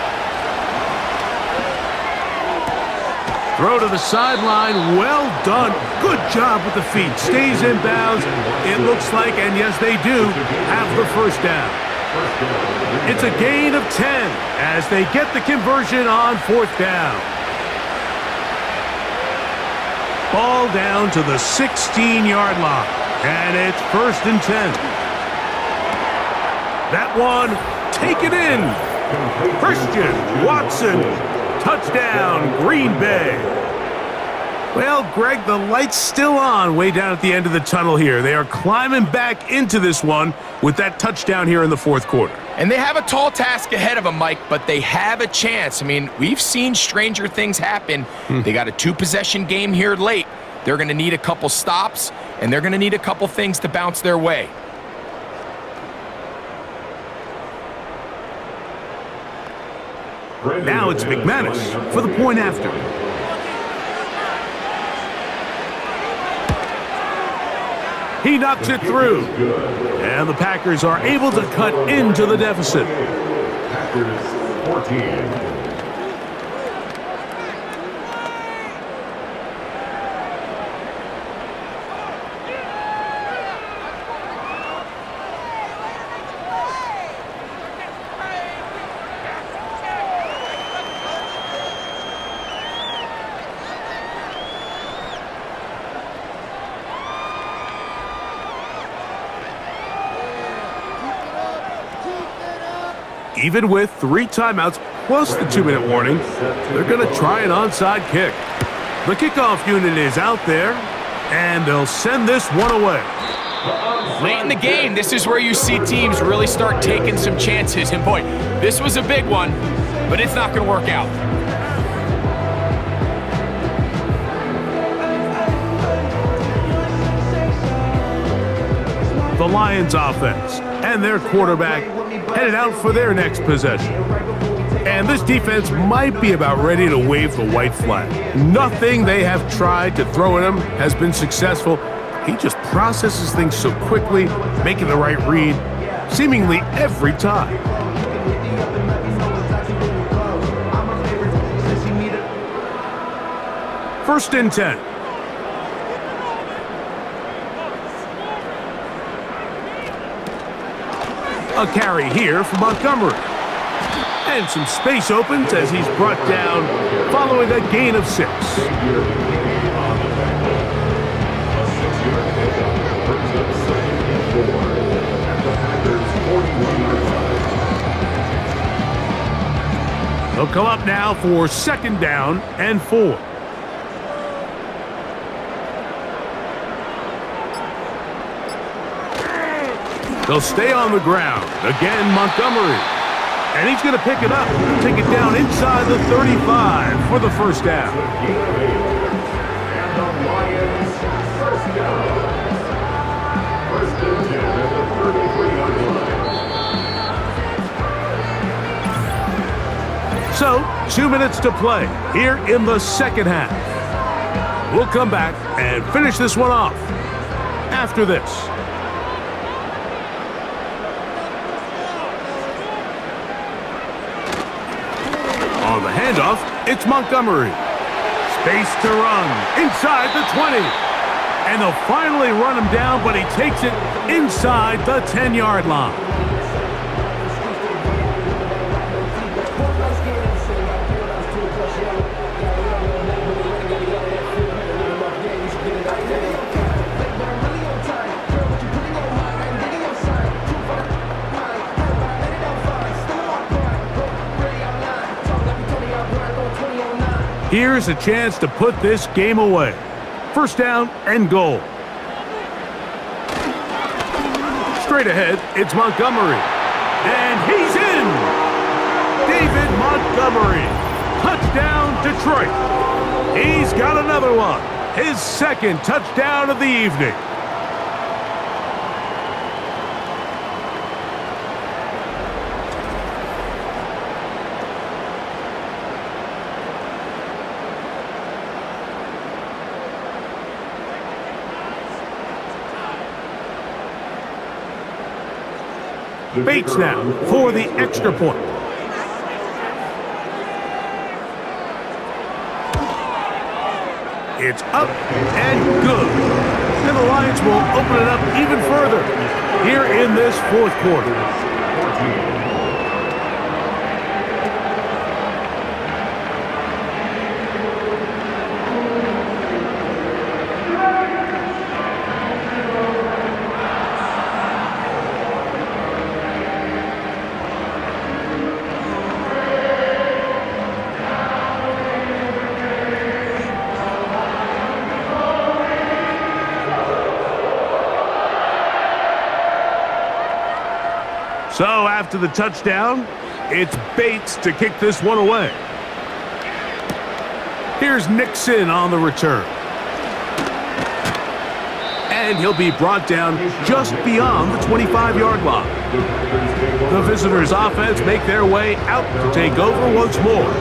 Throw to the sideline, well done. Good job with the feet. Stays in bounds. It looks like, and yes they do, have the first down. It's a gain of 10 as they get the conversion on 4th down. Ball down to the 16-yard line, and it's 1st and 10. That one, take it in. Christian Watson. Touchdown, Green Bay. Well, Greg, the light's still on way down at the end of the tunnel here. They are climbing back into this one with that touchdown here in the 4th quarter. And they have a tall task ahead of them, Mike, but they have a chance. I mean, we've seen stranger things happen. They got a 2-possession game here late. They're going to need a couple stops, and they're going to need a couple things to bounce their way. Now it's McManus for the point after. He knocks it through. And the Packers are able to cut into the deficit. Packers 14. Even with 3 timeouts plus the 2-minute warning, they're going to try an onside kick. The kickoff unit is out there, and they'll send this one away. Late in the game, this is where you see teams really start taking some chances. And boy, this was a big one, but it's not going to work out. The Lions offense and their quarterback headed out for their next possession. And this defense might be about ready to wave the white flag. Nothing they have tried to throw at him has been successful. He just processes things so quickly, making the right read, seemingly every time. First and 10. A carry here for Montgomery. And some space opens as he's brought down following a gain of 6. They'll come up now for 2nd down and 4. They'll stay on the ground. Again, Montgomery. And he's going to pick it up. Take it down inside the 35 for the first down. And the Lions first down. First and 10 at the 33-yard line. So, 2 minutes to play here in the second half. We'll come back and finish this one off after this. On the handoff, it's Montgomery. Space to run inside the 20. And they'll finally run him down, but he takes it inside the 10-yard line. Here's a chance to put this game away. First down and goal. Straight ahead, it's Montgomery. And he's in! David Montgomery. Touchdown, Detroit. He's got another one. His 2nd touchdown of the evening. Bates now for the extra point. It's up and good. And the Lions will open it up even further here in this 4th quarter. So after the touchdown, it's Bates to kick this one away. Here's Nixon on the return. And he'll be brought down just beyond the 25-yard line. The visitors' offense make their way out to take over once more.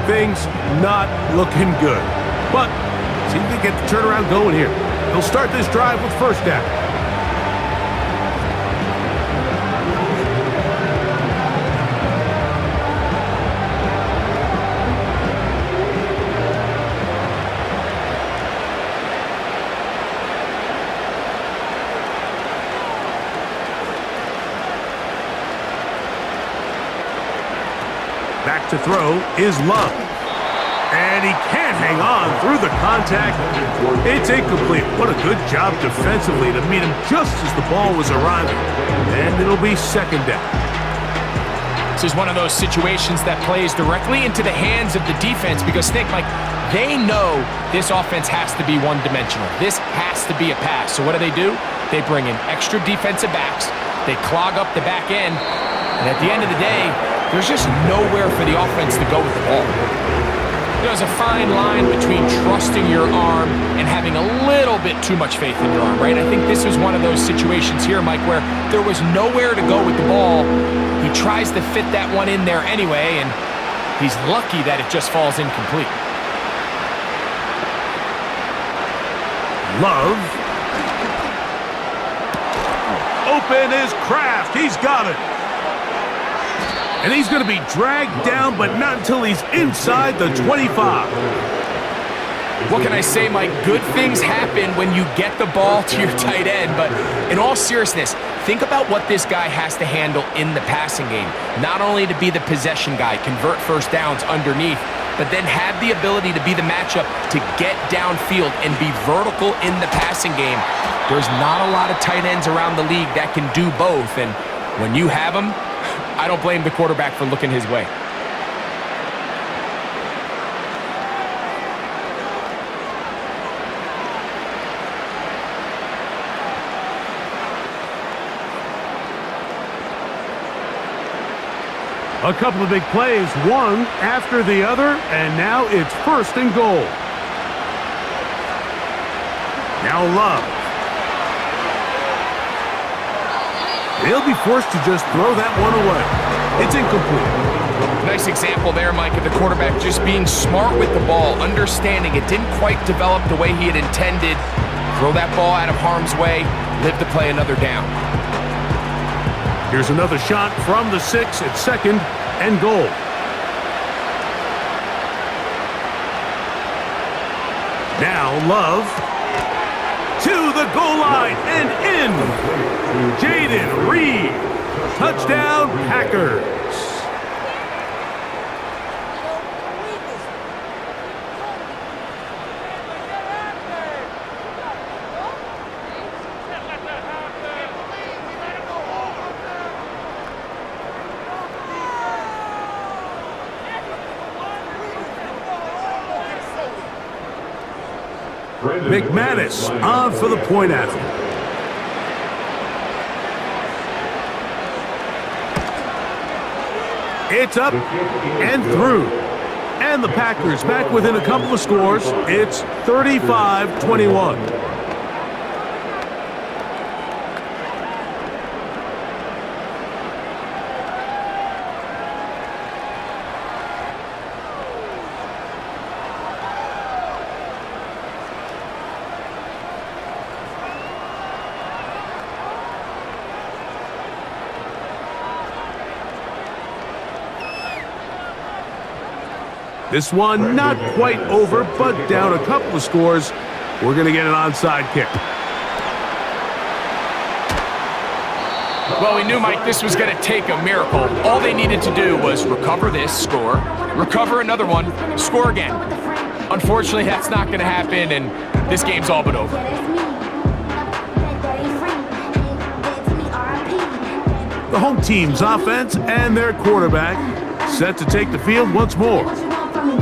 Things not looking good. But see if they get the turnaround going here. They'll start this drive with first down. To throw is Love. And he can't hang on through the contact. It's incomplete. What a good job defensively to meet him just as the ball was arriving. And it'll be second down. This is one of those situations that plays directly into the hands of the defense because, think, Mike, they know this offense has to be one-dimensional. This has to be a pass. So what do? They bring in extra defensive backs. They clog up the back end. And at the end of the day, there's just nowhere for the offense to go with the ball. There's a fine line between trusting your arm and having a little bit too much faith in your arm, right? I think this is one of those situations here, Mike, where there was nowhere to go with the ball. He tries to fit that one in there anyway, and he's lucky that it just falls incomplete. Love. Open is Kraft. He's got it. And he's going to be dragged down, but not until he's inside the 25. What can I say, Mike? Good things happen when you get the ball to your tight end, but in all seriousness, think about what this guy has to handle in the passing game. Not only to be the possession guy, convert first downs underneath, but then have the ability to be the matchup to get downfield and be vertical in the passing game. There's not a lot of tight ends around the league that can do both, and when you have them, I don't blame the quarterback for looking his way. A couple of big plays, one after the other, and now it's first and goal. Now Love. They'll be forced to just throw that one away. It's incomplete. Nice example there, Mike, of the quarterback just being smart with the ball, understanding it didn't quite develop the way he had intended. Throw that ball out of harm's way, live to play another down. Here's another shot from the 6 at second and goal. Now Love to the goal line and in. Jaden Reed. Touchdown, Packers. McManus on for the point after. It's up and through. And the Packers back within a couple of scores. It's 35-21. This one not quite over, but down a couple of scores. We're going to get an onside kick. Well, we knew, Mike, this was going to take a miracle. All they needed to do was recover this, score, recover another one, score again. Unfortunately, that's not going to happen, and this game's all but over. The home team's offense and their quarterback set to take the field once more.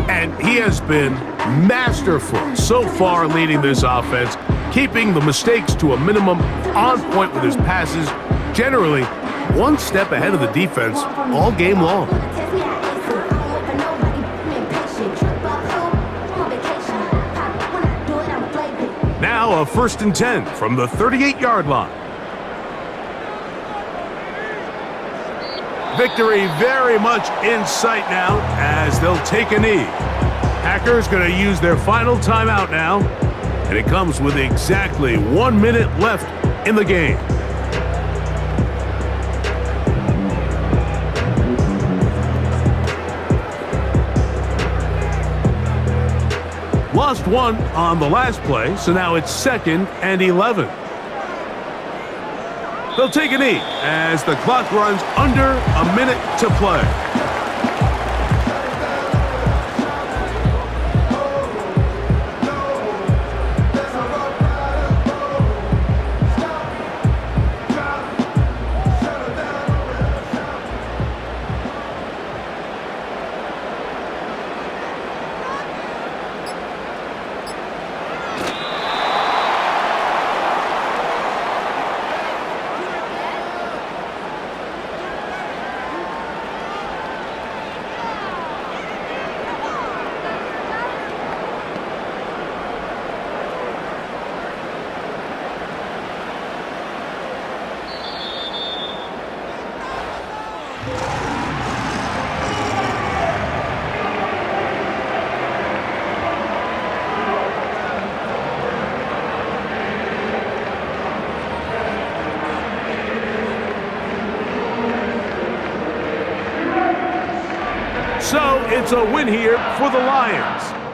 And he has been masterful so far leading this offense, keeping the mistakes to a minimum, on point with his passes, generally one step ahead of the defense all game long. Now a 1st and 10 from the 38-yard line. Victory very much in sight now as they'll take a knee. Packers going to use their final timeout now, and it comes with exactly 1 minute left in the game. Lost one on the last play, so now it's 2nd and 11. They'll take a knee as the clock runs under a minute to play. So it's a win here for the Lions.